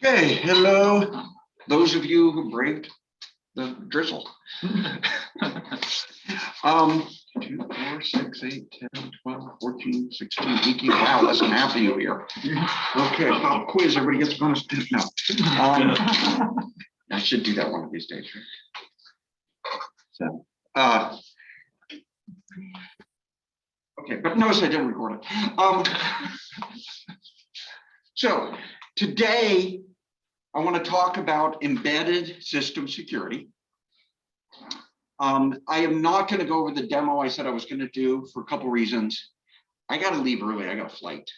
Okay, hello, those of you who braved the drizzle. 2, 4, 6, 8, 10, 12, 14, 16, 18. Wow, that's an half of you here. Okay, pop quiz, everybody gets a bonus. No. I should do that one of these days. So, okay, but notice I didn't record it. So today, I want to talk about embedded system security. I am not going to go over the demo I said I was going to do for a couple reasons. I got to leave early. I got a flight.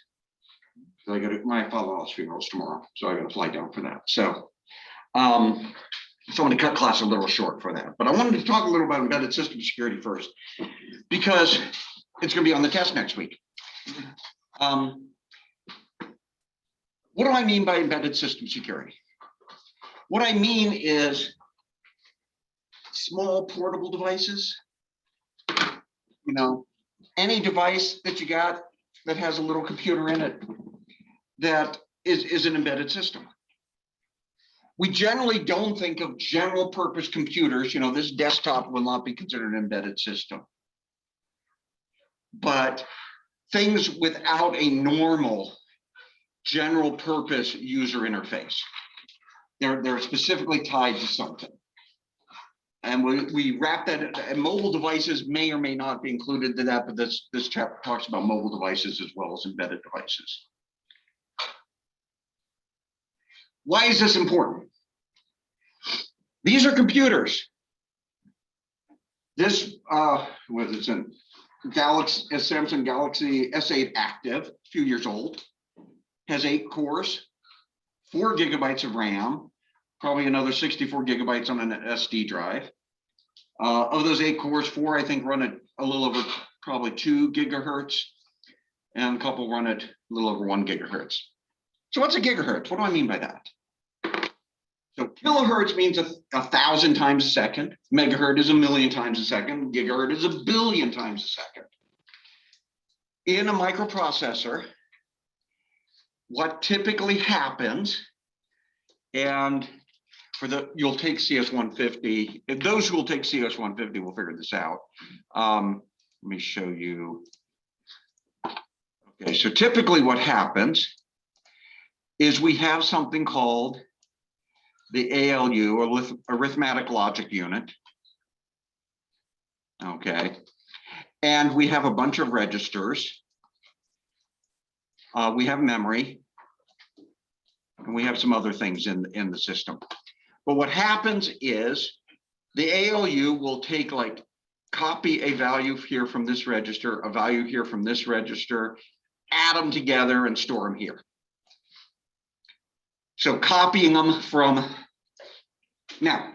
So I got my father-in-law's funeral tomorrow, so I got to fly down for that. So, I'm going to cut class a little short for that. But I wanted to talk a little about embedded system security first, because it's going to be on the test next week. What do I mean by embedded system security? What I mean is small portable devices, any device that you got that has a little computer in it that is an embedded system. We generally don't think of general purpose computers, this desktop will not be considered an embedded system. But things without a normal general purpose user interface. They're specifically tied to something. And we wrap that, and mobile devices may or may not be included in that, but this chapter talks about mobile devices as well as embedded devices. Why is this important? These are computers. This what is it? Samsung Galaxy S8 Active, a few years old, has 8 cores, 4 gigabytes of RAM, probably another 64 gigabytes on an SD drive. Of those 8 cores, 4 I think run at a little over probably 2 gigahertz, and a couple run at a little over 1 gigahertz. So what's a gigahertz? What do I mean by that? So kilohertz means 1,000 times a second. Megahertz is 1,000,000 times a second. Gigahertz is 1,000,000,000 times a second. In a microprocessor, what typically happens, and you'll take CS150, and those who will take CS150 will figure this out. Let me show you. Okay, so typically what happens is we have something called the ALU, or arithmetic logic unit. Okay, and we have a bunch of registers. We have memory, and we have some other things in the system. But what happens is the ALU will take, copy a value here from this register, a value here from this register, add them together and store them here. So copying them from, now,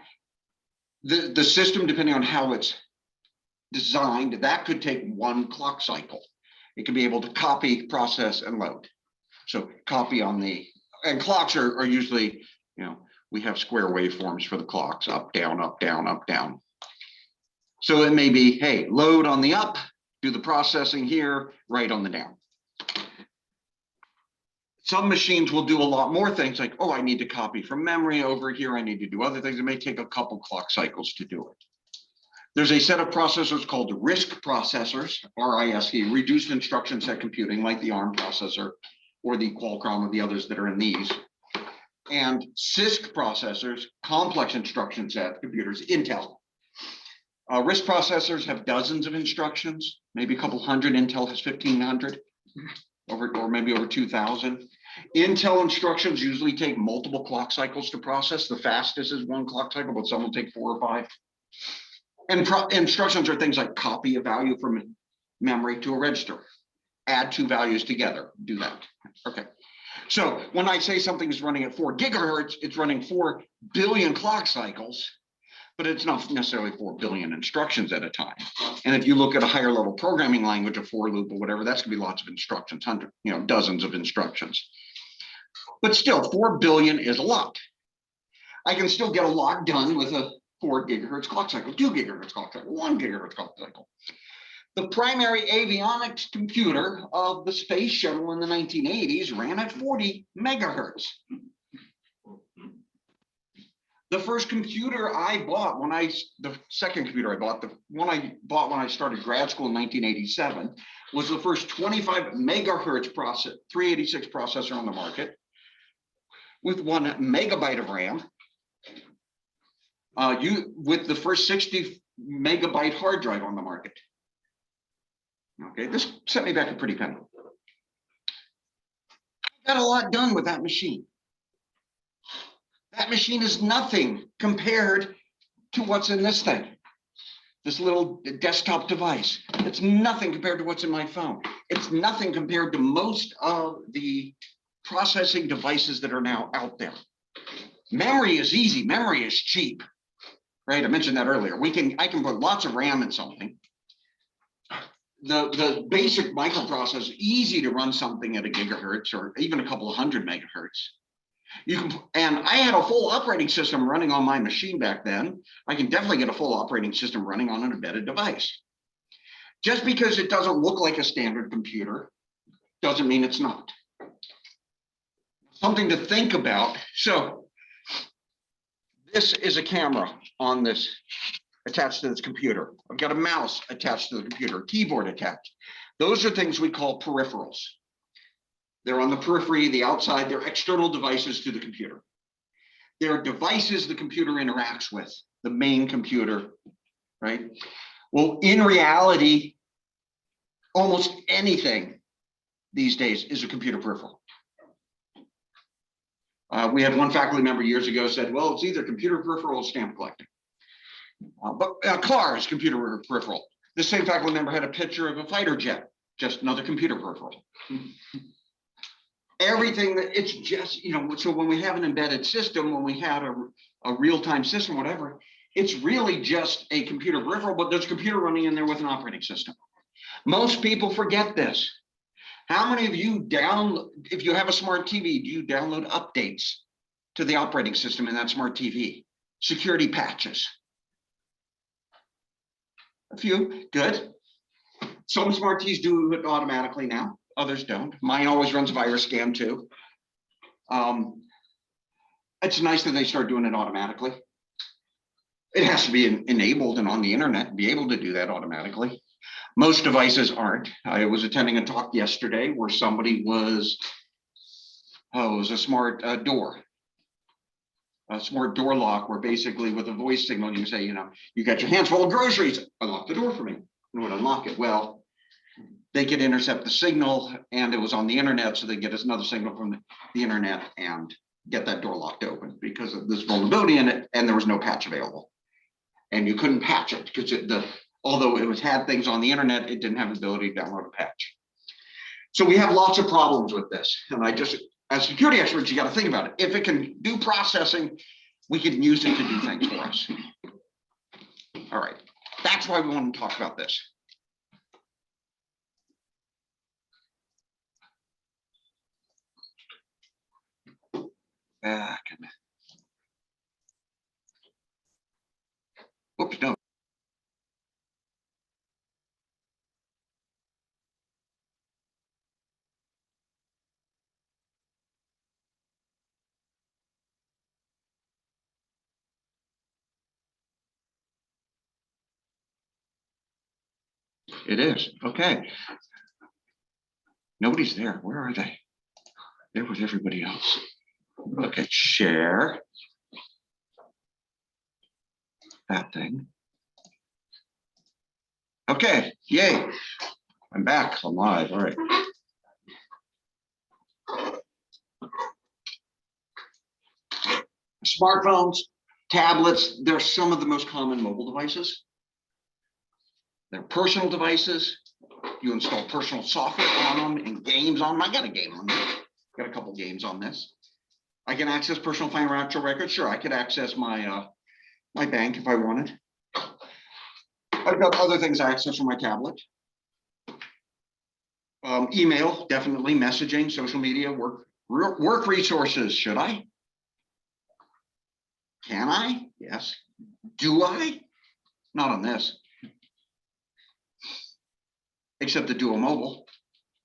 the system, depending on how it's designed, that could take 1 clock cycle. It can be able to copy, process, and load. So copy on and clocks are usually, we have square waveforms for the clocks, up, down, up, down, up, down. So it may be, hey, load on the up, do the processing here, write on the down. Some machines will do a lot more things like, oh, I need to copy from memory over here. I need to do other things. It may take a couple clock cycles to do it. There's a set of processors called RISC processors, RISC, reduced instruction set computing, like the ARM processor or the Qualcomm or the others that are in these. And CISC processors, complex instruction set computers, Intel. RISC processors have dozens of instructions, maybe a couple hundred. Intel has 1,500, or maybe over 2,000. Intel instructions usually take multiple clock cycles to process. The fastest is 1 clock cycle, but some will take 4 or 5. And instructions are things like copy a value from memory to a register, add 2 values together, do that. Okay. So when I say something is running at 4 gigahertz, it's running 4 billion clock cycles, but it's not necessarily 4 billion instructions at a time. And if you look at a higher level programming language, a for loop or whatever, that's gonna be lots of instructions, dozens of instructions. But still, 4 billion is a lot. I can still get a lot done with a 4 gigahertz clock cycle, 2 gigahertz clock cycle, 1 gigahertz clock cycle. The primary avionics computer of the space shuttle in the 1980s ran at 40 megahertz. The first computer I bought the second computer I bought, the one I bought when I started grad school in 1987, was the first 25 megahertz 386 processor on the market with 1 megabyte of RAM. With the first 60 megabyte hard drive on the market. Okay, this set me back a pretty penny. Got a lot done with that machine. That machine is nothing compared to what's in this thing. This little desktop device. It's nothing compared to what's in my phone. It's nothing compared to most of the processing devices that are now out there. Memory is easy, memory is cheap. Right, I mentioned that earlier. I can put lots of RAM in something. The basic microprocessor is easy to run something at a gigahertz or even a couple of hundred megahertz. And I had a full operating system running on my machine back then. I can definitely get a full operating system running on an embedded device. Just because it doesn't look like a standard computer doesn't mean it's not. Something to think about. So this is a camera on this, attached to this computer. I've got a mouse attached to the computer, keyboard attached. Those are things we call peripherals. They're on the periphery, the outside, they're external devices to the computer. They're devices the computer interacts with, the main computer, right? Well, in reality, almost anything these days is a computer peripheral. We had one faculty member years ago said, well, it's either computer peripheral or stamp collecting. But a car is computer peripheral. The same faculty member had a picture of a fighter jet, just another computer peripheral. Everything that it's just, so when we have an embedded system, when we had a real-time system, whatever, it's really just a computer peripheral, but there's a computer running in there with an operating system. Most people forget this. How many of you if you have a smart TV, do you download updates to the operating system in that smart TV? Security patches? A few, good. Some smart TVs do it automatically now, others don't. Mine always runs virus scan too. It's nice that they start doing it automatically. It has to be enabled and on the internet, be able to do that automatically. Most devices aren't. I was attending a talk yesterday where somebody it was a smart door. A smart door lock where basically with a voice signal, you can say, you got your hands full of groceries, unlock the door for me. And would unlock it. Well, they could intercept the signal and it was on the internet, so they get another signal from the internet and get that door locked open because of this vulnerability in it, and there was no patch available. And you couldn't patch it because although it had things on the internet, it didn't have the ability to download a patch. So we have lots of problems with this. And as security experts, you got to think about it. If it can do processing, we can use it to do things for us. All right, that's why we want to talk about this. Oops, no. It is, okay. Nobody's there, where are they? There was everybody else. Okay, share. That thing. Okay, yay. I'm back, I'm live, all right. Smartphones, tablets, they're some of the most common mobile devices. They're personal devices. You install personal software on them and games on them. I got a game on this. Got a couple games on this. I can access personal financial records. Sure, I could access my my bank if I wanted. I've got other things I access from my tablet. Email, definitely, messaging, social media, work resources. Should I? Can I? Yes. Do I? Not on this. Except the Duo Mobile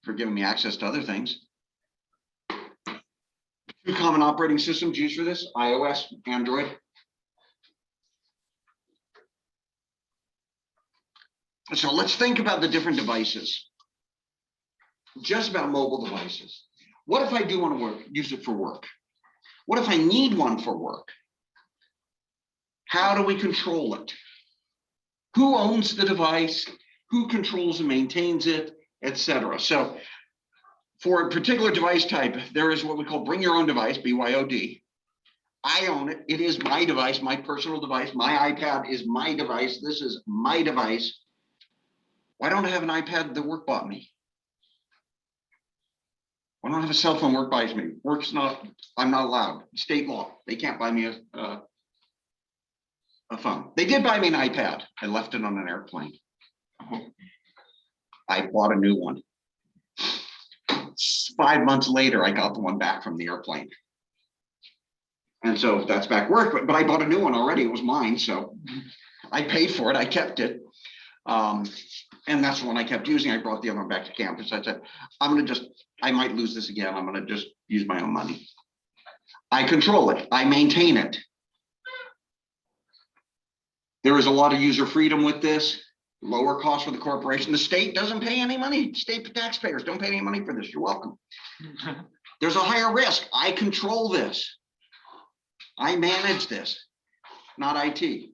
for giving me access to other things. Two common operating systems used for this, iOS, Android. So let's think about the different devices, just about mobile devices. What if I do want to use it for work? What if I need one for work? How do we control it? Who owns the device? Who controls and maintains it, etc. So for a particular device type, there is what we call bring your own device, BYOD. I own it. It is my device, my personal device. My iPad is my device. This is my device. Why don't I have an iPad that work bought me? Why don't I have a cell phone work buys me? Work's not, I'm not allowed. State law. They can't buy me a phone. They did buy me an iPad. I left it on an airplane. I bought a new one. 5 months later, I got the one back from the airplane. And so that's back work, but I bought a new one already. It was mine. So I paid for it. I kept it. And that's the one I kept using. I brought the other one back to campus. I said, I might lose this again. I'm going to just use my own money. I control it. I maintain it. There is a lot of user freedom with this. Lower cost for the corporation. The state doesn't pay any money. State taxpayers don't pay any money for this. You're welcome. There's a higher risk. I control this. I manage this, not IT.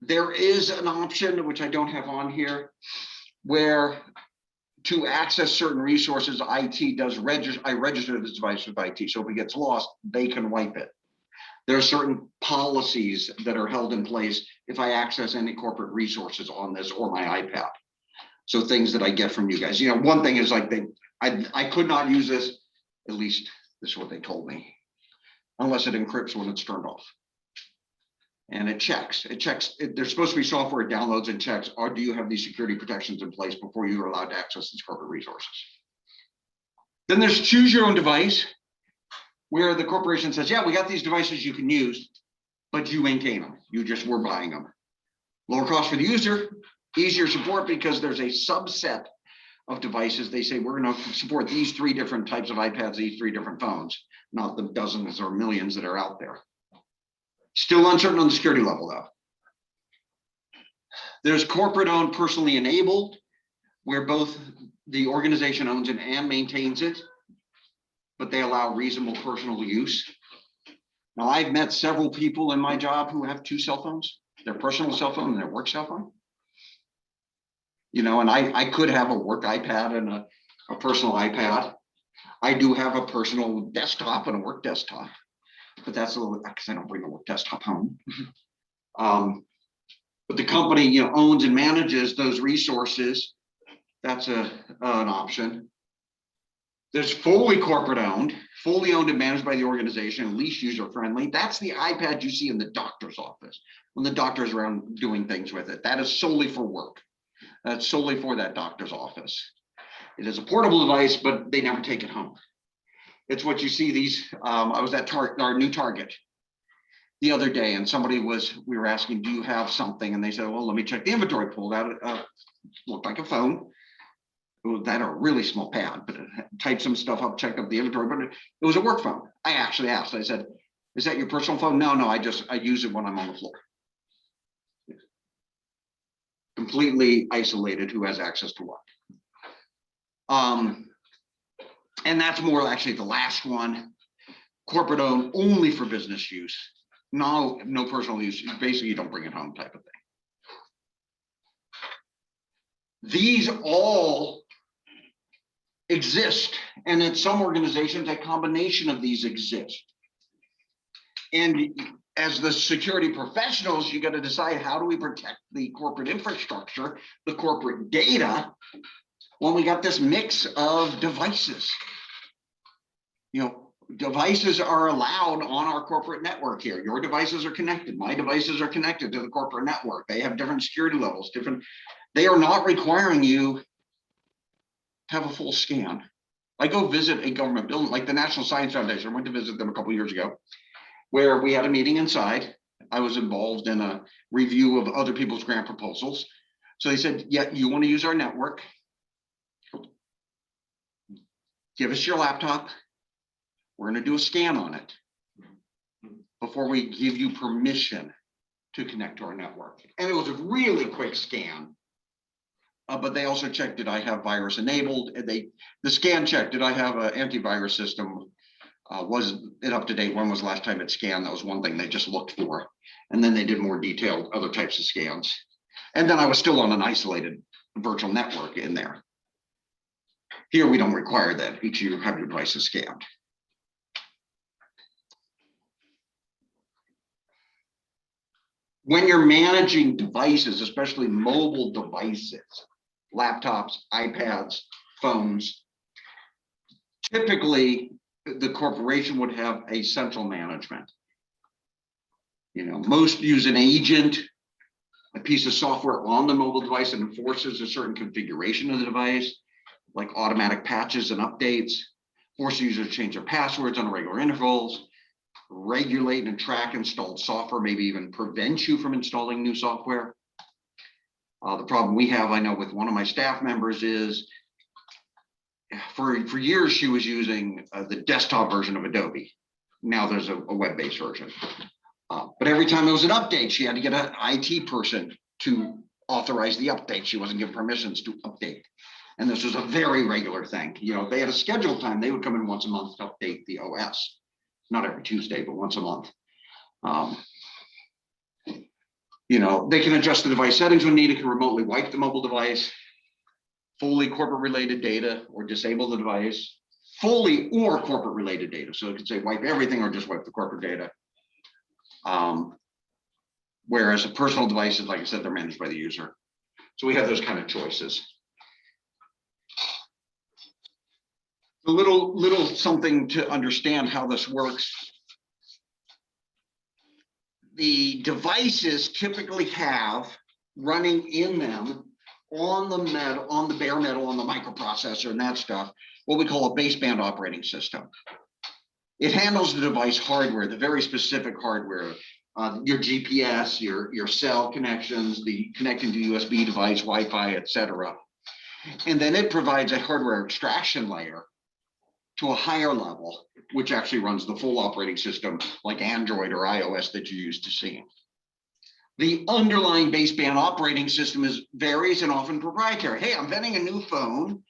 There is an option, which I don't have on here, where to access certain resources, IT does register. I register this device with IT. So if it gets lost, they can wipe it. There are certain policies that are held in place if I access any corporate resources on this or my iPad. So things that I get from you guys. You know, one thing is like I could not use this, at least this is what they told me, unless it encrypts when it's turned off. And it checks, there's supposed to be software it downloads and checks, or do you have these security protections in place before you're allowed to access these corporate resources? Then there's choose your own device, where the corporation says, yeah, we got these devices you can use, but you maintain them. We're buying them. Lower cost for the user, easier support because there's a subset of devices. They say, we're going to support these 3 different types of iPads, these 3 different phones, not the dozens or millions that are out there. Still uncertain on the security level, though. There's corporate owned, personally enabled, where both the organization owns it and maintains it, but they allow reasonable personal use. Now, I've met several people in my job who have 2 cell phones, their personal cell phone and their work cell phone. You know, and I could have a work iPad and a personal iPad. I do have a personal desktop and a work desktop, but that's a little because I don't bring a work desktop home. But the company, you know, owns and manages those resources. That's an option. There's fully corporate owned, fully owned and managed by the organization, least user friendly. That's the iPad you see in the doctor's office when the doctor's around doing things with it. That is solely for work. That's solely for that doctor's office. It is a portable device, but they never take it home. It's what you see these. I was at our new Target the other day, and we were asking, do you have something? And they said, well, let me check the inventory. Pulled out, looked like a phone. That a really small pad, but it typed some stuff up, checked up the inventory, but it was a work phone. I actually asked, I said, is that your personal phone? No, I use it when I'm on the floor. Completely isolated who has access to what. And that's more actually the last one, corporate owned only for business use. No personal use. Basically, you don't bring it home type of thing. These all exist, and in some organizations a combination of these exist. And as the security professionals, you got to decide, how do we protect the corporate infrastructure, the corporate data, when we got this mix of devices? You know, devices are allowed on our corporate network here. Your devices are connected, my devices are connected to the corporate network. They have different security levels, they are not requiring you have a full scan. I go visit a government building like the National Science Foundation. I went to visit them a couple of years ago, where we had a meeting inside. I was involved in a review of other people's grant proposals. So they said, yeah, you want to use our network? Give us your laptop. We're going to do a scan on it before we give you permission to connect to our network. And it was a really quick scan. But they also checked, did I have virus enabled? And the scan check, did I have an antivirus system? Was it up to date? When was the last time it scanned? That was one thing they just looked for. And then they did more detailed other types of scans. And then I was still on an isolated virtual network in there. Here, we don't require that. Each of you have your devices scanned. When you're managing devices, especially mobile devices, laptops, iPads, phones, typically the corporation would have a central management. You know, most use an agent, a piece of software on the mobile device that enforces a certain configuration of the device, like automatic patches and updates, force users to change their passwords on regular intervals, regulate and track installed software, maybe even prevent you from installing new software. The problem we have, I know, with one of my staff members is for years she was using the desktop version of Adobe. Now there's a web-based version. But every time there was an update, she had to get an IT person to authorize the update. She wasn't given permissions to update. And this was a very regular thing. You know, if they had a scheduled time, they would come in once a month to update the OS. Not every Tuesday, but once a month. You know, they can adjust the device settings when needed, can remotely wipe the mobile device, fully corporate related data, or disable the device, fully or corporate related data. So it can say wipe everything or just wipe the corporate data. Whereas a personal devices, like I said, they're managed by the user. So we have those kind of choices. A little something to understand how this works. The devices typically have running in them on the metal, on the bare metal, on the microprocessor and that stuff, what we call a baseband operating system. It handles the device hardware, the very specific hardware, your GPS, your cell connections, the connecting to USB device, Wi-Fi, etc. And then it provides a hardware extraction layer to a higher level, which actually runs the full operating system like Android or iOS that you're used to seeing. The underlying baseband operating system varies and often proprietary. Hey, I'm vetting a new phone.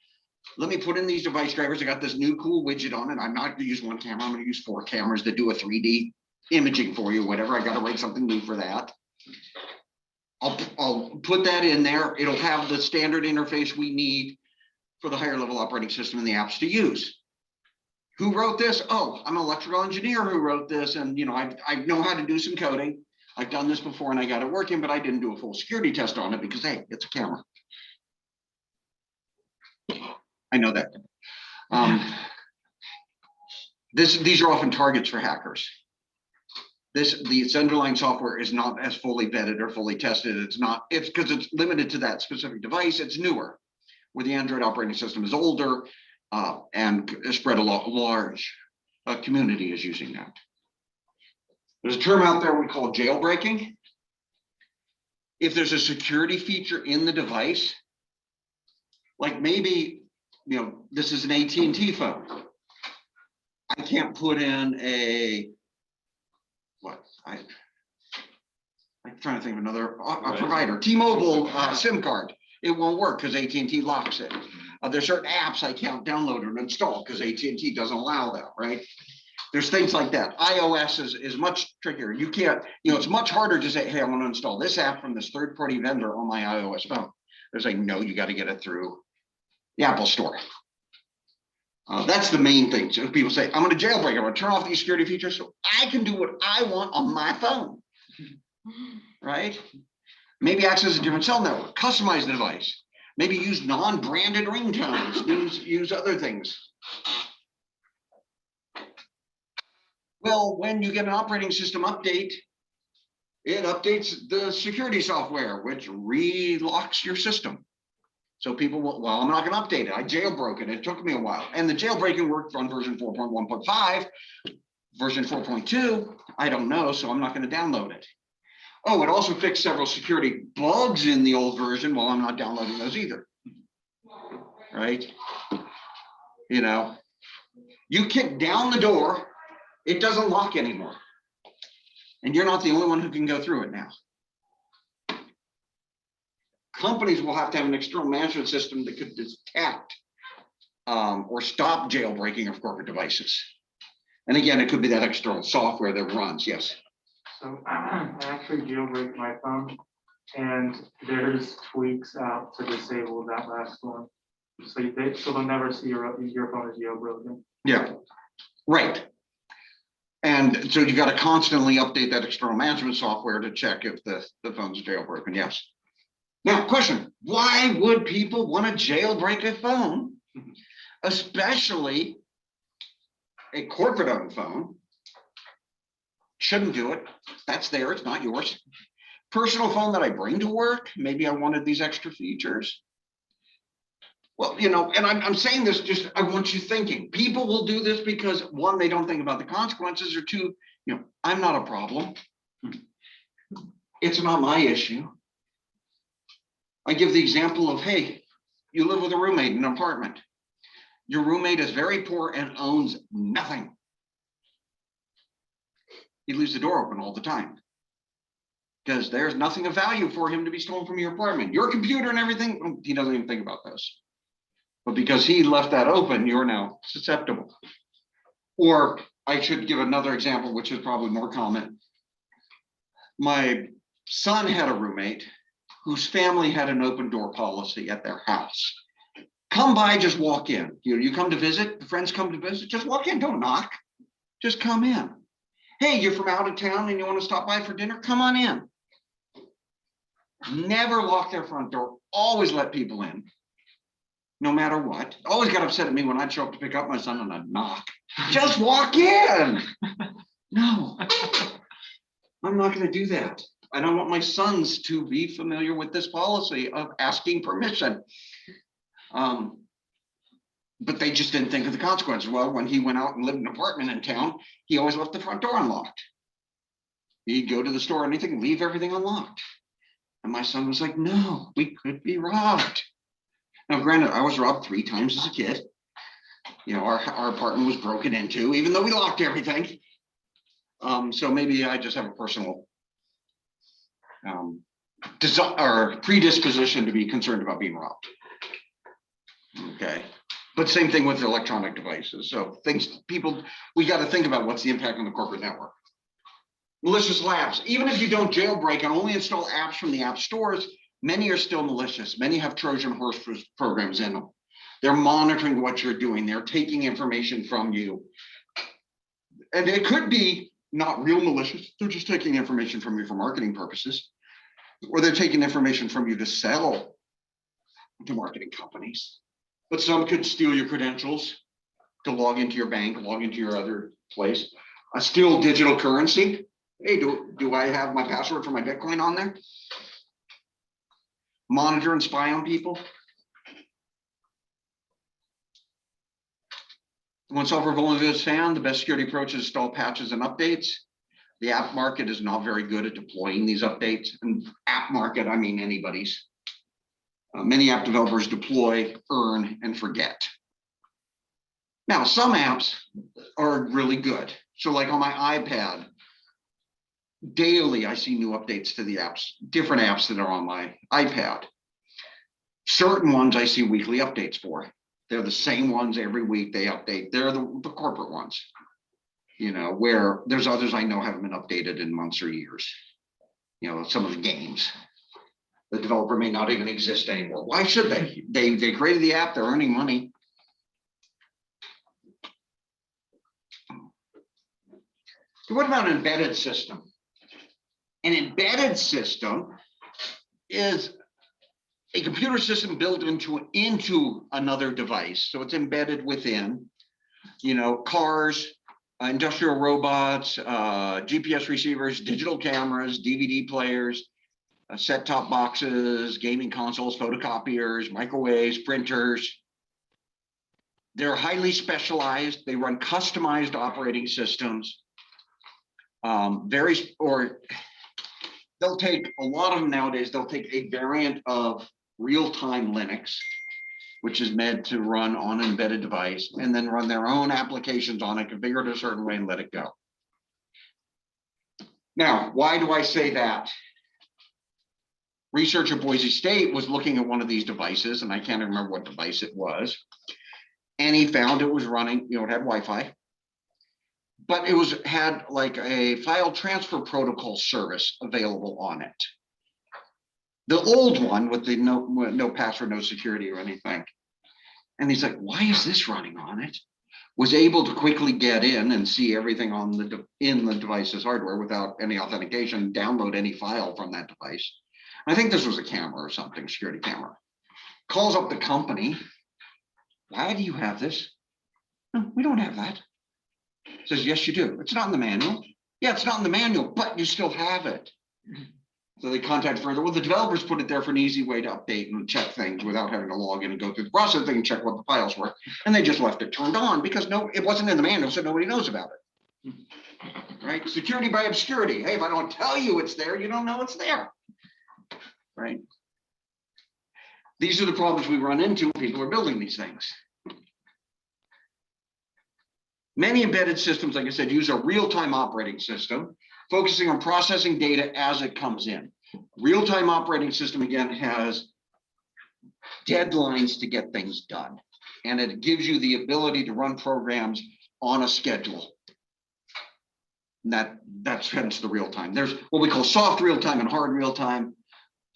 Let me put in these device drivers. I got this new cool widget on it. I'm not going to use one camera. I'm going to use 4 cameras that do a 3D imaging for you, whatever. I got to write something new for that. I'll put that in there. It'll have the standard interface we need for the higher level operating system and the apps to use. Who wrote this? Oh, I'm an electrical engineer who wrote this. And you know, I know how to do some coding. I've done this before and I got it working, but I didn't do a full security test on it because, hey, it's a camera. I know that. These are often targets for hackers. This underlying software is not as fully vetted or fully tested. It's because it's limited to that specific device. It's newer, where the Android operating system is older and spread a large community is using that. There's a term out there we call jailbreaking. If there's a security feature in the device, like maybe, you know, this is an AT&T phone. I can't put in I'm trying to think of another provider, T-Mobile SIM card. It won't work because AT&T locks it. There's certain apps I can't download or install because AT&T doesn't allow that, right? There's things like that. iOS is much trickier. You can't, you know, it's much harder to say, hey, I want to install this app from this third-party vendor on my iOS phone. There's like, no, you got to get it through the Apple Store. That's the main thing. So people say, I'm going to jailbreak. I'm going to turn off these security features so I can do what I want on my phone, right? Maybe access a different cell network, customize the device, maybe use non-branded ringtones, use other things. Well, when you get an operating system update, it updates the security software, which relocks your system. So people will, well, I'm not going to update it. I jailbroke it. It took me a while. And the jailbreaking worked on version 4.1.5, version 4.2. I don't know, so I'm not going to download it. Oh, it also fixed several security bugs in the old version. Well, I'm not downloading those either. Right? You know, you kick down the door, it doesn't lock anymore. And you're not the only one who can go through it now. companies will have to have an external management system that could detect or stop jailbreaking of corporate devices. And again, it could be that external software that runs. Yes. So I actually jailbreak my phone, and there's tweaks out to disable that last one. So they'll never see your phone is jailbroken. Yeah, right. And so you got to constantly update that external management software to check if the phone's jailbroken. Yes. Now, question, why would people want to jailbreak a phone, especially a corporate owned phone? Shouldn't do it. That's there, it's not yours. Personal phone that I bring to work, maybe I wanted these extra features. Well, you know, and I'm saying this just, I want you thinking. People will do this because one, they don't think about the consequences, or two, you know, I'm not a problem. It's not my issue. I give the example of, hey, you live with a roommate in an apartment. Your roommate is very poor and owns nothing. He leaves the door open all the time because there's nothing of value for him to be stolen from your apartment. Your computer and everything, he doesn't even think about this. But because he left that open, you're now susceptible. Or I should give another example, which is probably more common. My son had a roommate whose family had an open door policy at their house. Come by, just walk in. You come to visit, the friends come to visit, just walk in, don't knock, just come in. Hey, you're from out of town and you want to stop by for dinner? Come on in. Never lock their front door, always let people in. No matter what. Always got upset at me when I'd show up to pick up my son and I'd knock. Just walk in. No, I'm not going to do that. I don't want my sons to be familiar with this policy of asking permission. But they just didn't think of the consequences. Well, when he went out and lived in an apartment in town, he always left the front door unlocked. He'd go to the store or anything, leave everything unlocked. And my son was like, no, we could be robbed. Now, granted, I was robbed 3 times as a kid. You know, our apartment was broken into, even though we locked everything. So maybe I just have a personal predisposition to be concerned about being robbed. Okay, but same thing with electronic devices. So we got to think about what's the impact on the corporate network. Malicious labs, even if you don't jailbreak and only install apps from the app stores, many are still malicious. Many have Trojan horse programs in them. They're monitoring what you're doing. They're taking information from you. And it could be not real malicious. They're just taking information from you for marketing purposes. Or they're taking information from you to sell to marketing companies. But some could steal your credentials to log into your bank, log into your other place. Steal digital currency. Hey, do I have my password for my Bitcoin on there? Monitor and spy on people. When software vulnerability is found, the best security approach is install patches and updates. The app market is not very good at deploying these updates. And app market, I mean anybody's. Many app developers deploy, earn, and forget. Now, some apps are really good. So like on my iPad, daily I see new updates to the apps, different apps that are on my iPad. Certain ones I see weekly updates for. They're the same ones every week they update. They're the corporate ones, you know, where there's others I know haven't been updated in months or years. You know, some of the games. The developer may not even exist anymore. Why should they? They created the app, they're earning money. So what about an embedded system? An embedded system is a computer system built into another device. So it's embedded within, you know, cars, industrial robots, GPS receivers, digital cameras, DVD players, set-top boxes, gaming consoles, photocopiers, microwaves, printers. They're highly specialized. They run customized operating systems. They'll take a lot of them nowadays. They'll take a variant of real-time Linux, which is meant to run on an embedded device, and then run their own applications on it, configured a certain way, and let it go. Now, why do I say that? researcher at Boise State was looking at one of these devices, and I can't remember what device it was. And he found it was running, it had Wi-Fi, but it had like a file transfer protocol service available on it. The old one with the no password, no security or anything. And he's like, why is this running on it? Was able to quickly get in and see everything in the device's hardware without any authentication, download any file from that device. I think this was a camera or something, security camera. Calls up the company. Why do you have this? No, we don't have that. Says, yes, you do. It's not in the manual. Yeah, it's not in the manual, but you still have it. So they contact further. Well, the developers put it there for an easy way to update and check things without having to log in and go through the process thing and check what the files were. And they just left it turned on because it wasn't in the manual, so nobody knows about it. Right? Security by obscurity. Hey, if I don't tell you it's there, you don't know it's there. Right? These are the problems we run into when people are building these things. Many embedded systems, like I said, use a real-time operating system, focusing on processing data as it comes in. Real-time operating system, again, has deadlines to get things done. And it gives you the ability to run programs on a schedule. That's hence the real-time. There's what we call soft real-time and hard real-time.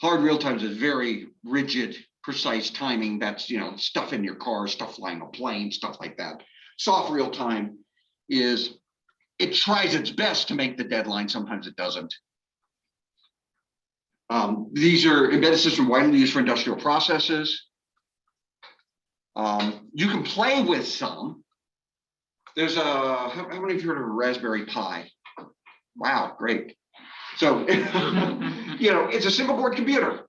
Hard real-time is very rigid, precise timing. That's, stuff in your car, stuff flying a plane, stuff like that. Soft real-time is, it tries its best to make the deadline. Sometimes it doesn't. These are embedded systems widely used for industrial processes. You can play with some. There's how many of you heard of a Raspberry Pi? Wow, great. So, it's a single board computer.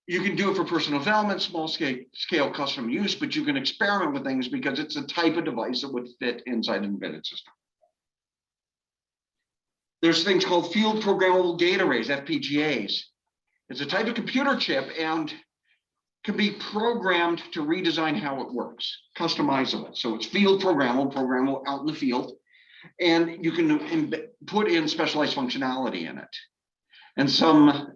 You can do it for personal development, small scale custom use, but you can experiment with things because it's a type of device that would fit inside an embedded system. There's things called field programmable gate arrays, FPGAs. It's a type of computer chip and can be programmed to redesign how it works, customizable. So it's field programmable out in the field, and you can put in specialized functionality in it. And some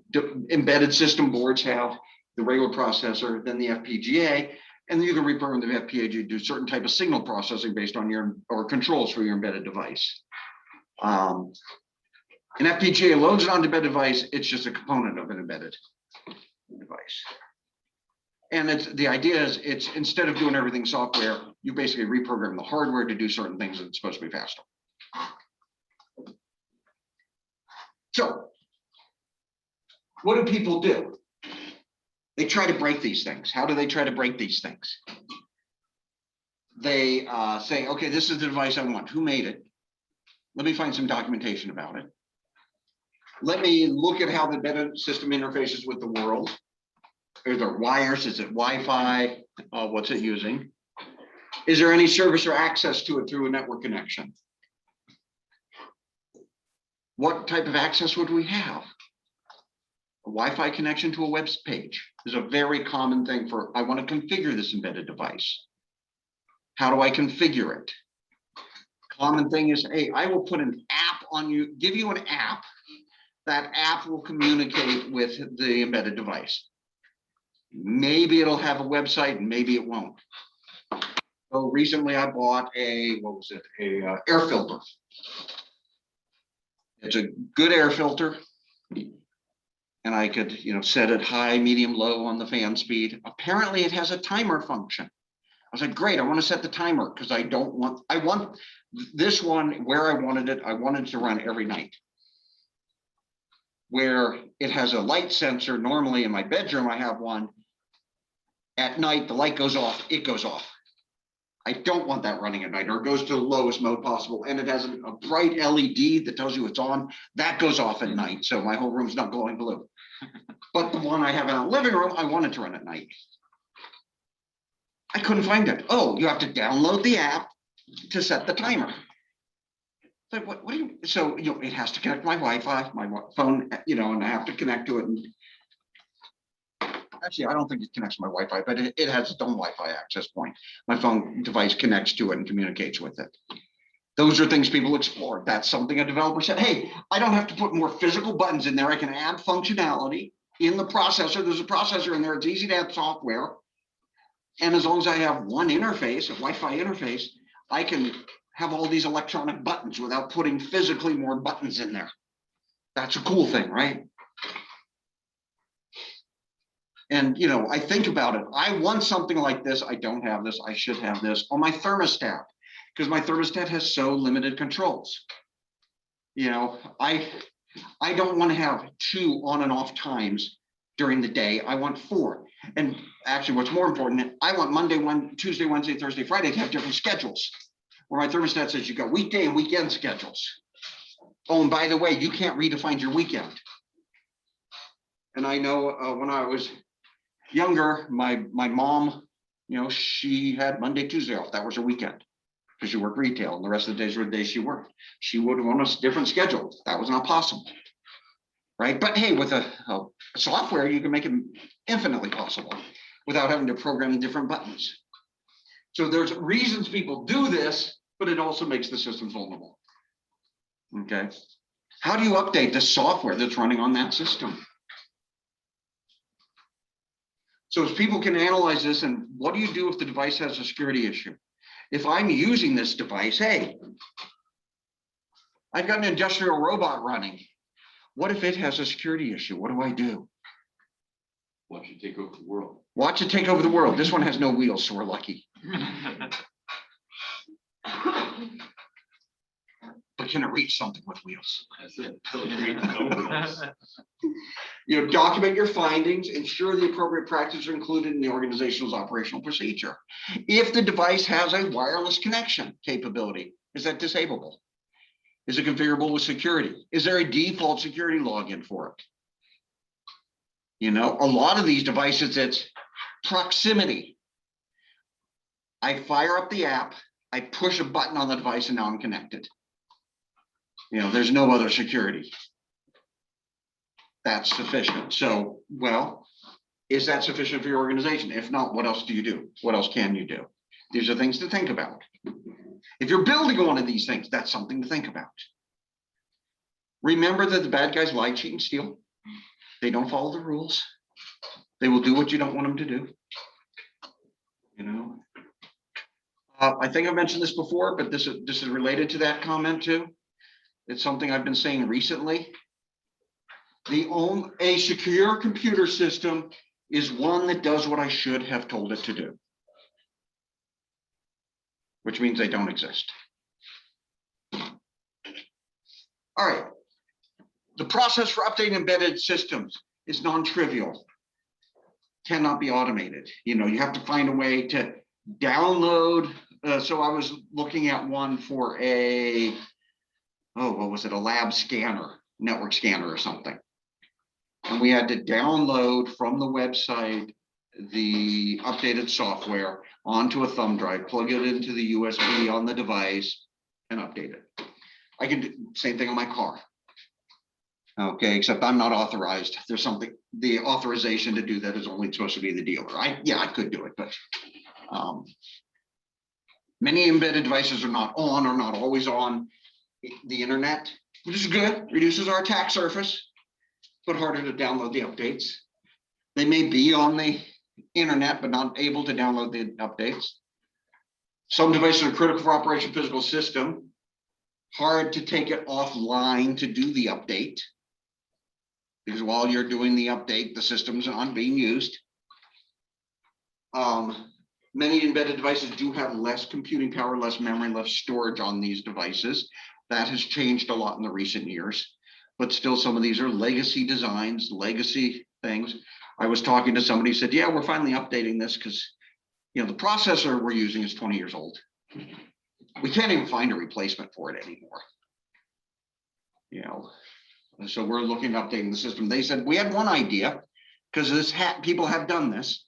embedded system boards have the regular processor, then the FPGA, and then you can reprogram the FPGA to do certain type of signal processing based on or controls for your embedded device. An FPGA loads it onto embedded device. It's just a component of an embedded device. And the idea is it's instead of doing everything software, you basically reprogram the hardware to do certain things that it's supposed to be faster. So what do people do? They try to break these things. How do they try to break these things? They say, okay, this is the device I want. Who made it? Let me find some documentation about it. Let me look at how the embedded system interfaces with the world. Are there wires? Is it Wi-Fi? What's it using? Is there any service or access to it through a network connection? What type of access would we have? A Wi-Fi connection to a web page is a very common thing for, I want to configure this embedded device. How do I configure it? Common thing is, hey, I will put an app on you, give you an app. That app will communicate with the embedded device. Maybe it'll have a website and maybe it won't. So recently I bought a air filter. It's a good air filter. And I could, set it high, medium, low on the fan speed. Apparently it has a timer function. I was like, great, I want to set the timer because I want this one where I wanted it to run every night. Where it has a light sensor, normally in my bedroom, I have one. At night, the light goes off, it goes off. I don't want that running at night, or it goes to the lowest mode possible. And it has a bright LED that tells you it's on. That goes off at night, so my whole room's not glowing blue. But the one I have in the living room, I want it to run at night. I couldn't find it. Oh, you have to download the app to set the timer. Like, what do you, so, it has to connect my Wi-Fi, my phone, and I have to connect to it. And actually, I don't think it connects to my Wi-Fi, but it has its own Wi-Fi access point. My phone device connects to it and communicates with it. Those are things people explore. That's something a developer said, hey, I don't have to put more physical buttons in there. I can add functionality in the processor, there's a processor in there. It's easy to add software. And as long as I have one interface, a Wi-Fi interface, I can have all these electronic buttons without putting physically more buttons in there. That's a cool thing, right? And you know, I think about it. I want something like this. I don't have this. I should have this on my thermostat because my thermostat has so limited controls. You know, I don't want to have 2 on and off times during the day. I want 4. And actually, what's more important, I want Monday, Tuesday, Wednesday, Thursday, Friday to have different schedules. Where my thermostat says you got weekday and weekend schedules. Oh, and by the way, you can't redefine your weekend. And I know when I was younger, my mom, you know, she had Monday, Tuesday off. That was her weekend because she worked retail, and the rest of the days were the days she worked. She would want a different schedule. That was not possible, right? But hey, with a software, you can make it infinitely possible without having to program different buttons. So there's reasons people do this, but it also makes the system vulnerable. Okay. How do you update the software that's running on that system? So as people can analyze this, and what do you do if the device has a security issue? If I'm using this device, hey, I've got an industrial robot running. What if it has a security issue? What do I do? Watch it take over the world. Watch it take over the world. This one has no wheels, so we're lucky. But can it reach something with wheels? That's it. You know, document your findings, ensure the appropriate practices are included in the organization's operational procedure. If the device has a wireless connection capability, is that disableable? Is it configurable with security? Is there a default security login for it? You know, a lot of these devices, it's proximity. I fire up the app, I push a button on the device, and now I'm connected. You know, there's no other security. That's sufficient. So, well, is that sufficient for your organization? If not, what else do you do? What else can you do? These are things to think about. If you're building one of these things, that's something to think about. Remember that the bad guys lie, cheat, and steal. They don't follow the rules. They will do what you don't want them to do. You know, I think I mentioned this before, but this is related to that comment too. It's something I've been saying recently. A secure computer system is one that does what I should have told it to do, which means they don't exist. All right. The process for updating embedded systems is non-trivial, cannot be automated. You know, you have to find a way to download. So I was looking at one for a, what was it? A lab scanner, network scanner or something. And we had to download from the website the updated software onto a thumb drive, plug it into the USB on the device, and update it. I can do the same thing on my car. Okay, except I'm not authorized. There's something, the authorization to do that is only supposed to be the dealer. I could do it, but many embedded devices are not on or not always on the internet, which is good, reduces our attack surface, but harder to download the updates. They may be on the internet, but not able to download the updates. Some devices are critical for operation physical system, hard to take it offline to do the update, because while you're doing the update, the system's not being used. Many embedded devices do have less computing power, less memory, less storage on these devices. That has changed a lot in the recent years, but still some of these are legacy designs, legacy things. I was talking to somebody who said, yeah, we're finally updating this because, you know, the processor we're using is 20 years old. We can't even find a replacement for it anymore. You know, so we're looking at updating the system. They said we had one idea because people have done this.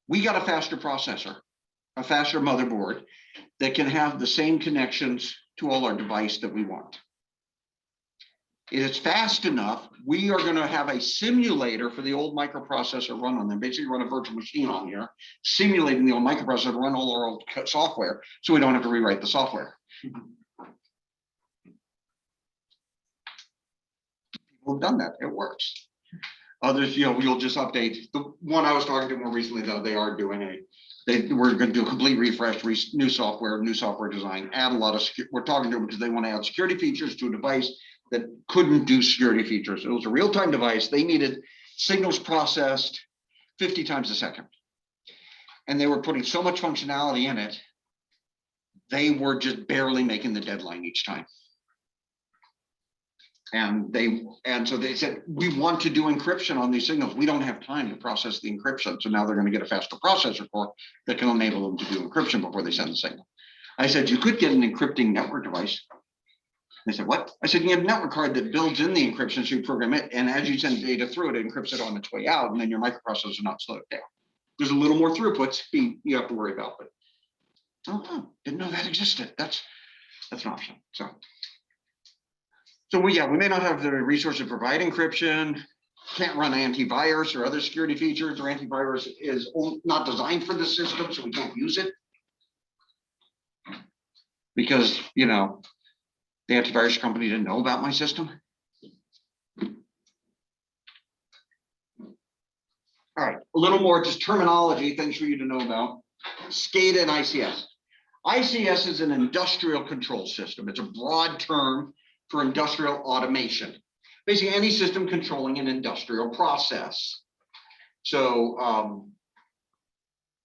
We got a faster processor, a faster motherboard that can have the same connections to all our device that we want. If it's fast enough, we are going to have a simulator for the old microprocessor run on them. Basically run a virtual machine on here, simulating the old microprocessor to run all our old software, so we don't have to rewrite the software. People have done that. It works. Others, you'll just update. The one I was talking to more recently, though, they are doing they were going to do a complete refresh, new software design, add a lot of, we're talking to them because they want to add security features to a device that couldn't do security features. It was a real-time device. They needed signals processed 50 times a second. And they were putting so much functionality in it, they were just barely making the deadline each time. And so they said, we want to do encryption on these signals. We don't have time to process the encryption. So now they're going to get a faster processor core that can enable them to do encryption before they send the signal. I said, you could get an encrypting network device. They said, what? I said, you have a network card that builds in the encryption, so you program it. And as you send data through it, it encrypts it on its way out. And then your microprocessor not slow it down. There's a little more throughput speed you have to worry about, but didn't know that existed. That's an option. So we may not have the resources to provide encryption, can't run antivirus or other security features, or antivirus is not designed for the system, so we can't use it. Because, the antivirus company didn't know about my system. All right, a little more just terminology, things for you to know about. SCADA and ICS. ICS is an industrial control system. It's a broad term for industrial automation. Basically, any system controlling an industrial process. So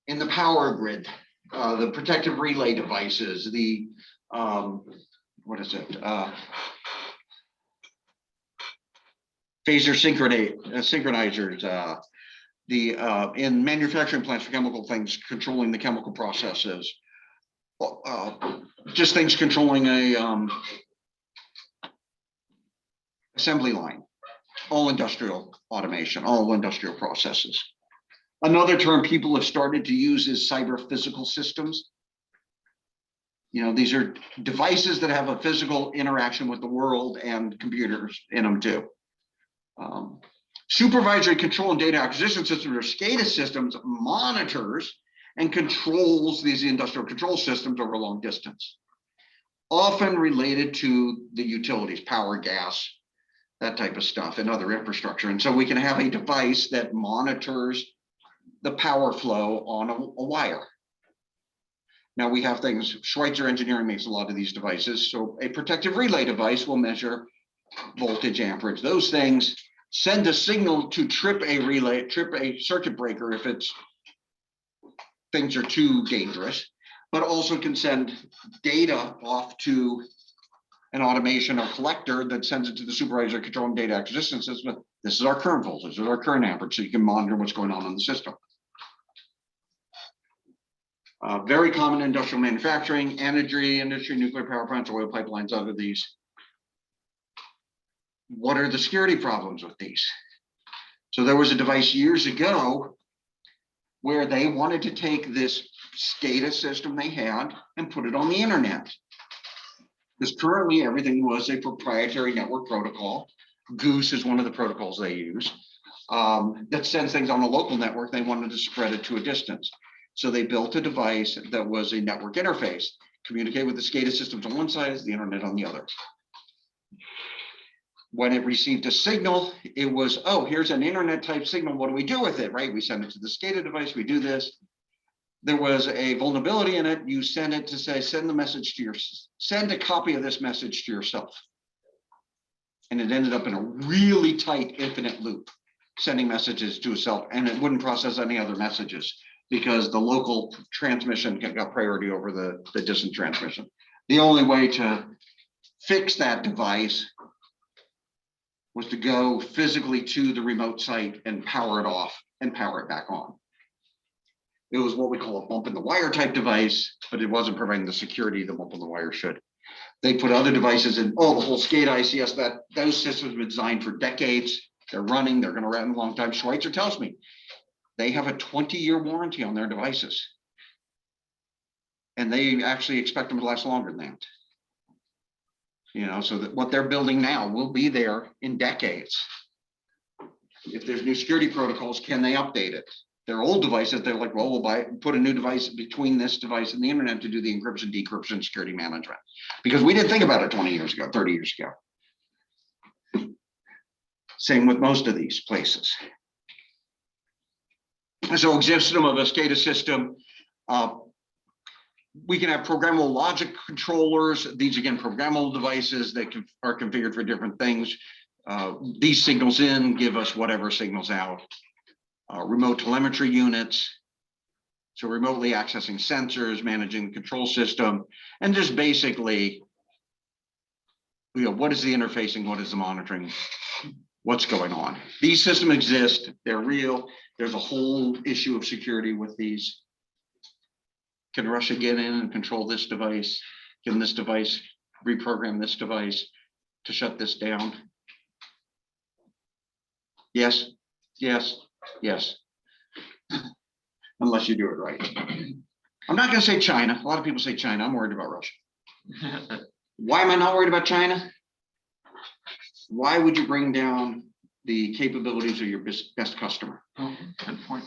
in the power grid, the protective relay devices, the, phaser synchronizers, in manufacturing plants for chemical things, controlling the chemical processes, just things controlling a assembly line, all industrial automation, all industrial processes. Another term people have started to use is cyber physical systems. These are devices that have a physical interaction with the world and computers in them too. Supervisory control and data acquisition systems, or SCADA systems, monitors and controls these industrial control systems over a long distance, often related to the utilities, power, gas, that type of stuff, and other infrastructure. And so we can have a device that monitors the power flow on a wire. Now we have things, Schweitzer Engineering makes a lot of these devices. So a protective relay device will measure voltage, amperage, those things, send a signal to trip a circuit breaker if things are too dangerous, but also can send data off to an automation or collector that sends it to the supervisor control and data acquisition system. This is our current voltage, this is our current amperage, so you can monitor what's going on in the system. Very common in industrial manufacturing, energy industry, nuclear power plants, oil pipelines, other these. What are the security problems with these? So there was a device years ago where they wanted to take this SCADA system they had and put it on the internet. Because currently everything was a proprietary network protocol. Goose is one of the protocols they use that sends things on a local network. They wanted to spread it to a distance. So they built a device that was a network interface, communicate with the SCADA systems on one side, the internet on the other. When it received a signal, it was, oh, here's an internet type signal. What do we do with it, right? We send it to the SCADA device, we do this. There was a vulnerability in it. You send it to say, send a copy of this message to yourself. And it ended up in a really tight infinite loop, sending messages to itself, and it wouldn't process any other messages because the local transmission got priority over the distant transmission. The only way to fix that device was to go physically to the remote site and power it off and power it back on. It was what we call a bump in the wire type device, but it wasn't providing the security the bump in the wire should. They put other devices in, the whole SCADA ICS, those systems have been designed for decades. They're running, they're gonna run a long time. Schweitzer tells me they have a 20-year warranty on their devices. And they actually expect them to last longer than that. So that what they're building now will be there in decades. If there's new security protocols, can they update it? Their old devices, they're like, well, we'll put a new device between this device and the internet to do the encryption, decryption, security management. Because we didn't think about it 20 years ago, 30 years ago. Same with most of these places. So system of a SCADA system, we can have programmable logic controllers. These again, programmable devices that are configured for different things. These signals in give us whatever signals out. Remote telemetry units. So remotely accessing sensors, managing the control system, and just basically, what is the interfacing? What is the monitoring? What's going on? These systems exist. They're real. There's a whole issue of security with these. Can Russia get in and control this device? Can this device reprogram this device to shut this down? Yes, yes, yes. Unless you do it right. I'm not going to say China. A lot of people say China. I'm worried about Russia. Why am I not worried about China? Why would you bring down the capabilities of your best customer? Good point.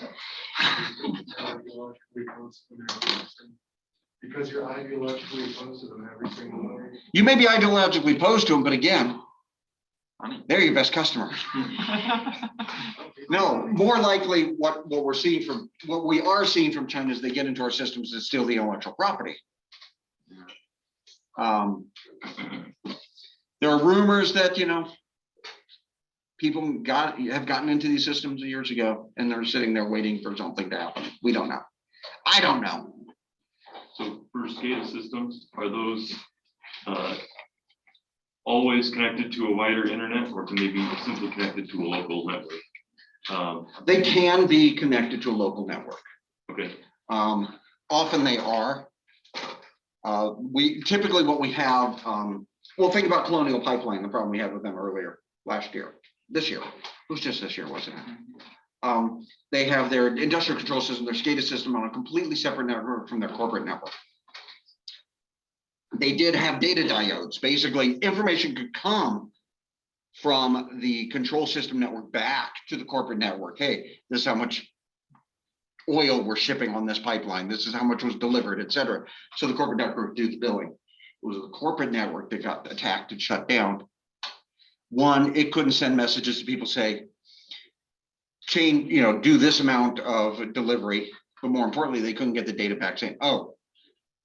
Because you're ideologically opposed to them every single way. You may be ideologically opposed to them, but again, they're your best customer. No, more likely what we are seeing from China is they get into our systems and steal the intellectual property. There are rumors that people have gotten into these systems years ago, and they're sitting there waiting for something to happen. We don't know. I don't know. So for SCADA systems, are those always connected to a wider internet, or can they be simply connected to a local network? They can be connected to a local network. Okay. Often they are. We typically what we have. Well, think about Colonial Pipeline. The problem we had with them this year. It was just this year, wasn't it? They have their industrial control system, their SCADA system on a completely separate network from their corporate network. They did have data diodes. Basically, information could come from the control system network back to the corporate network. Hey, this is how much oil we're shipping on this pipeline. This is how much was delivered, et cetera. So the corporate network would do the billing. It was the corporate network that got attacked and shut down. One, it couldn't send messages to people say, change, do this amount of delivery. But more importantly, they couldn't get the data back saying, oh,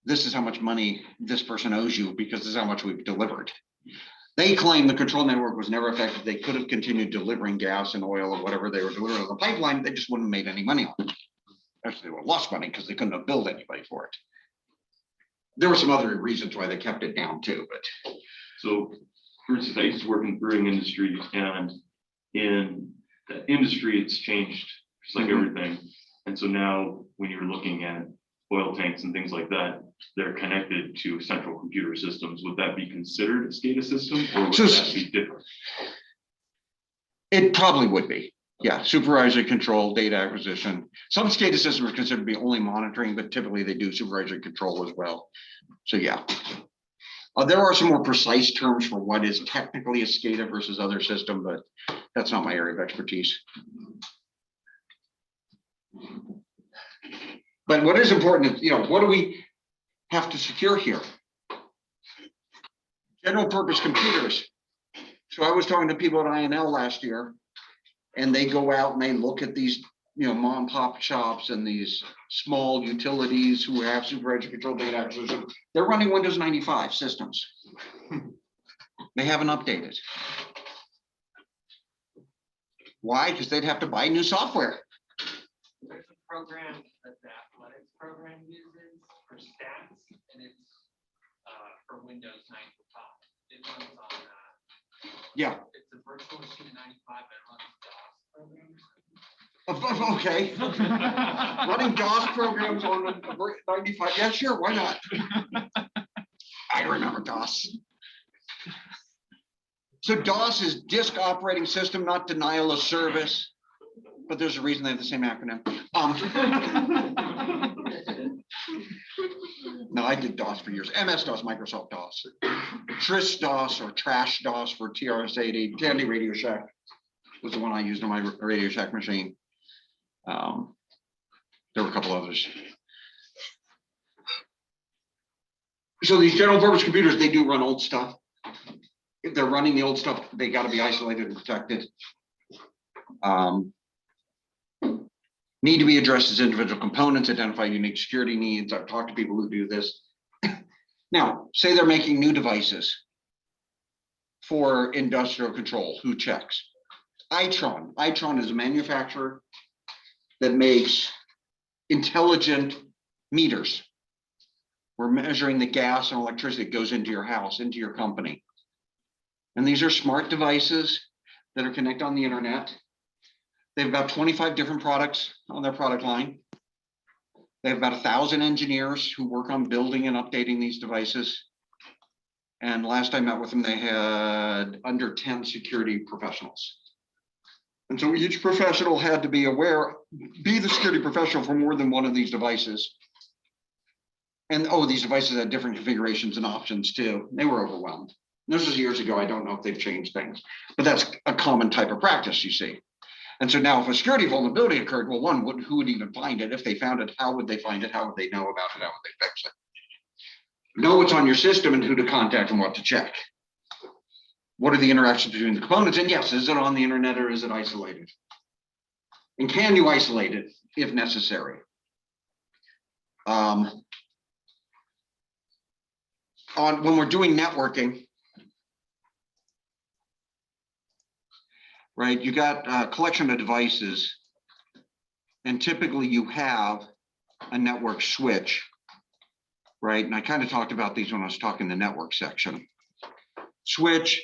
this is how much money this person owes you because this is how much we've delivered. They claim the control network was never effective. They could have continued delivering gas and oil or whatever they were delivering on the pipeline. They just wouldn't have made any money on it. Actually, they would have lost money because they couldn't have billed anybody for it. There were some other reasons why they kept it down too, but. So for instance, I used to work in the brewing industry, and in the industry, it's changed just like everything. And so now when you're looking at oil tanks and things like that, they're connected to central computer systems. Would that be considered a SCADA system, or would that be different? It probably would be. Yeah, supervisory control, data acquisition. Some SCADA systems are considered to be only monitoring, but typically they do supervisory control as well. So yeah. There are some more precise terms for what is technically a SCADA versus other system, but that's not my area of expertise. But what is important is, what do we have to secure here? General purpose computers. So I was talking to people at INL last year, and they go out and they look at these, mom and pop shops and these small utilities who have supervisory control data acquisition. They're running Windows 95 systems. They haven't updated. Why? Because they'd have to buy new software. There's a program that the athletics program uses for stats, and it's for Windows 95. It runs on Yeah. It's a virtual machine in 95 that runs DOS programs. Okay. Running DOS programs on a 95. Yeah, sure. Why not? I remember DOS. So DOS is disk operating system, not denial of service. But there's a reason they have the same acronym. No, I did DOS for years. MS-DOS, Microsoft DOS. Tris DOS or Trash DOS for TRS-80. Tandy Radio Shack was the one I used on my Radio Shack machine. There were a couple others. So these general purpose computers, they do run old stuff. If they're running the old stuff, they got to be isolated and protected. Need to be addressed as individual components, identify unique security needs. I've talked to people who do this. Now, say they're making new devices for industrial control, who checks? Itron. Itron is a manufacturer that makes intelligent meters. We're measuring the gas and electricity that goes into your house, into your company. And these are smart devices that are connected on the internet. They have about 25 different products on their product line. They have about 1,000 engineers who work on building and updating these devices. And last I met with them, they had under 10 security professionals. And so each professional had to be aware, be the security professional for more than one of these devices. And oh, these devices had different configurations and options too. They were overwhelmed. This was years ago. I don't know if they've changed things, but that's a common type of practice you see. And so now if a security vulnerability occurred, well, who would even find it? If they found it, how would they find it? How would they know about it? How would they fix it? Know what's on your system and who to contact and what to check. What are the interactions between the components? And yes, is it on the internet or is it isolated? And can you isolate it if necessary? When we're doing networking, right, you got a collection of devices, and typically you have a network switch, right? And I kind of talked about these when I was talking the network section. Switch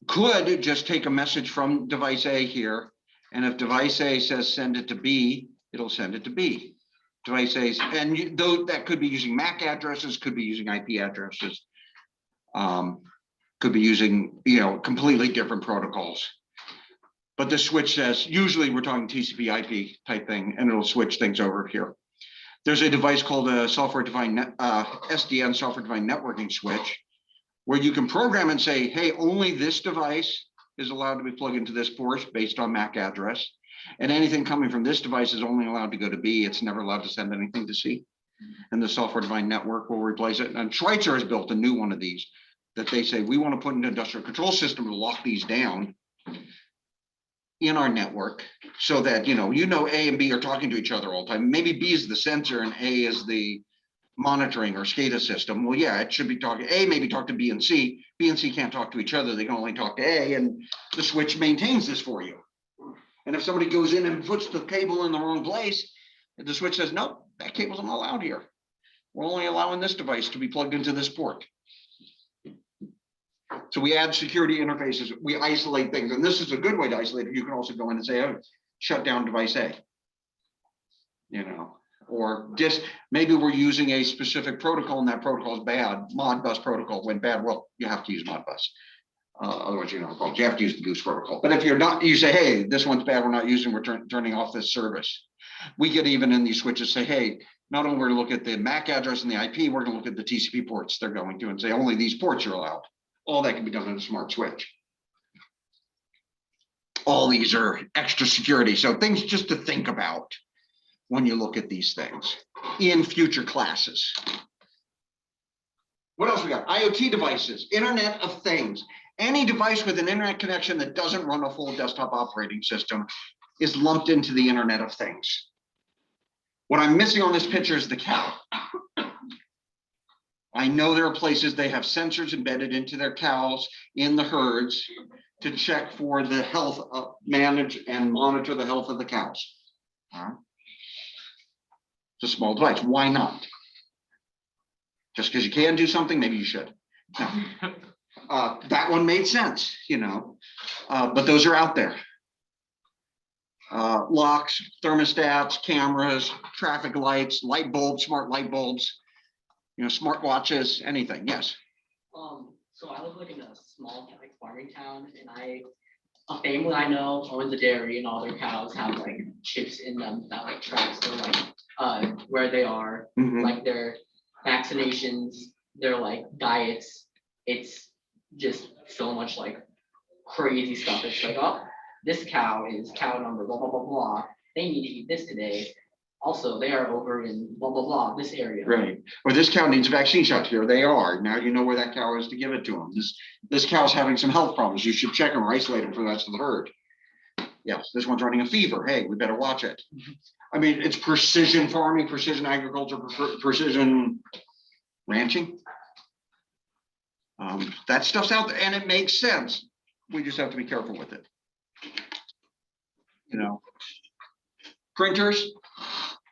could just take a message from device A here, and if device A says send it to B, it'll send it to B. Device A's, and though that could be using MAC addresses, could be using IP addresses, could be using completely different protocols. But the switch says, usually we're talking TCP IP type thing, and it'll switch things over here. There's a device called a software-defined SDN, software-defined networking switch, where you can program and say, hey, only this device is allowed to be plugged into this port based on MAC address. And anything coming from this device is only allowed to go to B. It's never allowed to send anything to C. And the software-defined network will replace it. And Schweitzer has built a new one of these that they say, we want to put an industrial control system to lock these down in our network so that, A and B are talking to each other all the time. Maybe B is the sensor and A is the monitoring or SCADA system. Well, yeah, it should be talking, A maybe talk to B and C. B and C can't talk to each other. They can only talk to A, and the switch maintains this for you. And if somebody goes in and puts the cable in the wrong place, the switch says, nope, that cable's not allowed here. We're only allowing this device to be plugged into this port. So we add security interfaces, we isolate things, and this is a good way to isolate it. You can also go in and say, oh, shut down device A, or just maybe we're using a specific protocol and that protocol is bad. Modbus protocol went bad. Well, you have to use Modbus. Otherwise, you have to use the Goose protocol. But if you're not, you say, hey, this one's bad, we're not using, we're turning off this service. We could even in these switches say, hey, not only we're going to look at the MAC address and the IP, we're going to look at the TCP ports they're going to and say only these ports are allowed. All that can be done in a smart switch. All these are extra security. So things just to think about when you look at these things in future classes. What else we got? IoT devices, Internet of Things. Any device with an internet connection that doesn't run a full desktop operating system is lumped into the Internet of Things. What I'm missing on this picture is the cow. I know there are places they have sensors embedded into their cows in the herds to check for the health, manage and monitor the health of the cows. It's a small device. Why not? Just because you can do something, maybe you should. No. That one made sense, but those are out there. Locks, thermostats, cameras, traffic lights, light bulbs, smart light bulbs, smart watches, anything. Yes. So I live in a small farming town, and a family I know owns a dairy, and all their cows have chips in them that tracks their where they are, their vaccinations, their diets. It's just so much crazy stuff. It's oh, this cow is cow number blah blah blah blah. They need to eat this today. Also, they are over in blah blah blah this area. Right. Or this cow needs a vaccine shot. Here they are. Now you know where that cow is to give it to them. This cow's having some health problems. You should check them or isolate them from the rest of the herd. Yes, this one's running a fever. Hey, we better watch it. I mean, it's precision farming, precision agriculture, precision ranching. That stuff's out there and it makes sense. We just have to be careful with it. You know, printers,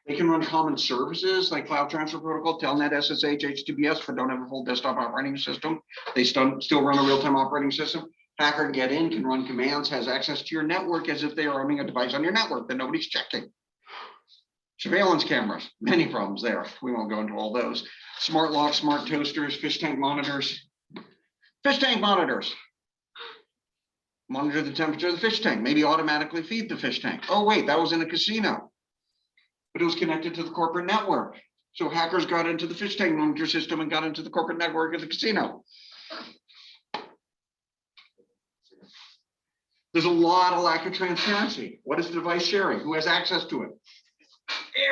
they can run common services like Cloud Transfer Protocol, Telnet, SSH, HTTPS, but don't have a full desktop operating system. They still run a real-time operating system. Hacker can get in, can run commands, has access to your network as if they are running a device on your network that nobody's checking. Surveillance cameras, many problems there. We won't go into all those. Smart locks, smart toasters, fish tank monitors. Fish tank monitors. Monitor the temperature of the fish tank, maybe automatically feed the fish tank. Oh, wait, that was in a casino, but it was connected to the corporate network. So hackers got into the fish tank monitor system and got into the corporate network of the casino. There's a lot of lack of transparency. What is the device sharing? Who has access to it?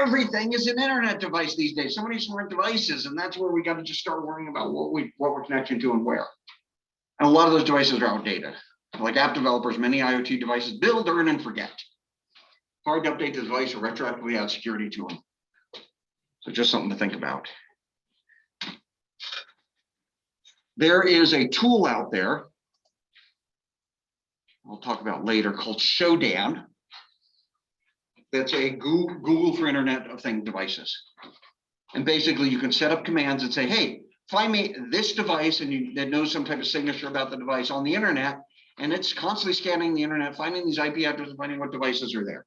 Everything is an internet device these days. So many smart devices, and that's where we got to just start worrying about what we're connecting to and where. And a lot of those devices are outdated. Like app developers, many IoT devices build, earn, and forget. Hard to update the device or retroactively add security to them. So just something to think about. There is a tool out there I'll talk about later called Shodan. That's a Google for Internet of Things devices. And basically you can set up commands and say, hey, find me this device, and it knows some type of signature about the device on the internet. And it's constantly scanning the internet, finding these IP addresses, finding what devices are there.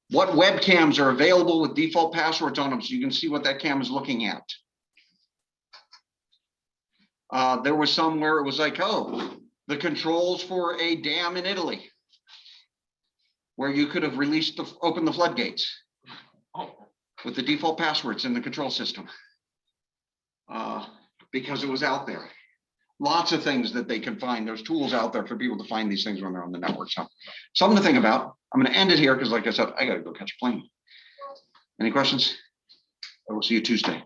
What webcams are available with default passwords on them, so you can see what that cam is looking at. There was some where it was like, oh, the controls for a dam in Italy, where you could have opened the floodgates with the default passwords in the control system, because it was out there. Lots of things that they can find. There's tools out there for people to find these things when they're on the network. So something to think about. I'm going to end it here because, like I said, I got to go catch a plane. Any questions? I will see you Tuesday.